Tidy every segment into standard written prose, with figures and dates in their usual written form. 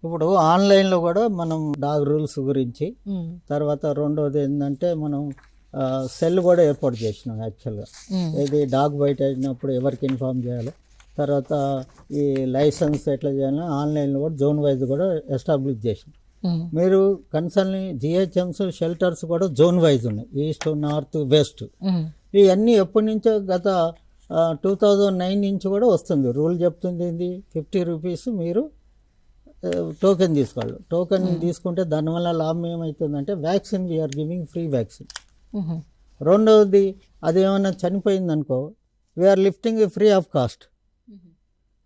ఇప్పుడు ఆన్లైన్లో కూడా మనం డాగ్ రూల్స్ గురించి, తర్వాత రెండోది ఏంటంటే మనం సెల్ కూడా ఏర్పాటు చేసినాం యాక్చువల్గా. ఇది డాగ్ బయట అయినప్పుడు ఎవరికి ఇన్ఫామ్ చేయాలి, తర్వాత ఈ లైసెన్స్ ఎట్లా చేయాలి ఆన్లైన్లో కూడా జోన్ వైజ్ కూడా ఎస్టాబ్లిష్ చేసినాం. మీరు కన్సర్న్ జిహెచ్ఎంస్ షెల్టర్స్ కూడా జోన్ వైజ్ ఉన్నాయి, ఈస్ట్ నార్త్ వెస్ట్. ఇవన్నీ ఎప్పటి నుంచో గత 2009 నుంచి కూడా వస్తుంది రూల్. చెప్తుంది ఏంది, 50 రూపీస్ మీరు టోకెన్ తీసుకోవాలి. టోకెన్ తీసుకుంటే దానివల్ల లాభం ఏమవుతుందంటే vaccine we are giving free vaccine. రెండవది అదేమన్నా చనిపోయిందనుకో we are lifting free of cost.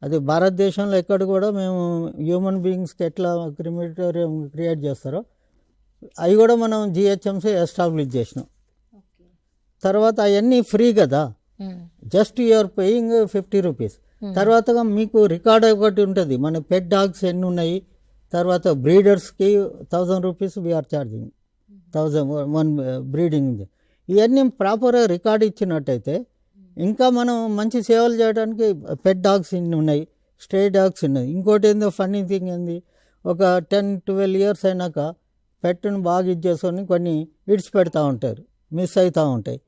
అది భారతదేశంలో ఎక్కడ కూడా మేము హ్యూమన్ బీయింగ్స్కి ఎట్లా క్రిమిటోరియం క్రియేట్ చేస్తారో అవి కూడా మనం జిహెచ్ఎంసీ ఎస్టాబ్లిష్ చేసినాం. తర్వాత అవన్నీ ఫ్రీ కదా, జస్ట్ యూఆర్ పేయింగ్ 50 రూపీస్. తర్వాత మీకు రికార్డ్ ఒకటి ఉంటుంది, మన పెట్ డాగ్స్ ఎన్ని ఉన్నాయి, తర్వాత బ్రీడర్స్కి 1000 రూపీస్ వీఆర్ ఛార్జింగ్, 1001 బ్రీడింగ్. ఇవన్నీ ప్రాపర్గా రికార్డ్ ఇచ్చినట్టయితే ఇంకా మనం మంచి సేవలు చేయడానికి. పెట్ డాగ్స్ ఇన్ని ఉన్నాయి, స్ట్రే డాగ్స్ ఉన్నాయి. ఇంకోటి ఏందో ఫన్నీ థింగ్ ఏంది, ఒక 10-12 ఇయర్స్ అయినాక పెట్టును బాగా ఇచ్చేసుకొని కొన్ని విడిచిపెడతా ఉంటారు, మిస్ అవుతూ ఉంటాయి.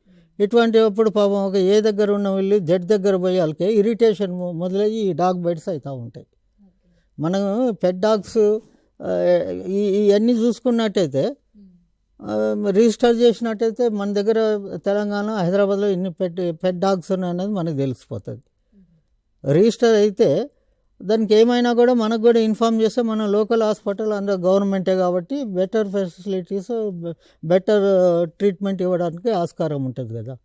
ఇటువంటిప్పుడు పాపం ఒక ఏ దగ్గర ఉన్న వెళ్ళి జడ్ దగ్గర పోయి వాళ్ళకి ఇరిటేషన్ మొదలయ్యి ఈ డాగ్ బైట్స్ అవుతూ ఉంటాయి. మనం పెట్ డాగ్స్ ఇవన్నీ చూసుకున్నట్టయితే రిజిస్టర్ చేసినట్టయితే మన దగ్గర తెలంగాణ హైదరాబాద్లో ఇన్ని పెట్ డాగ్స్ ఉన్నాయనేది మనకు తెలిసిపోతుంది. రిజిస్టర్ అయితే దానికి ఏమైనా కూడా మనకు కూడా ఇన్ఫామ్ చేస్తే మన లోకల్ హాస్పిటల్ అందరూ గవర్నమెంటే కాబట్టి బెటర్ ఫెసిలిటీస్, బెటర్ ట్రీట్మెంట్ ఇవ్వడానికి ఆస్కారం ఉంటుంది కదా.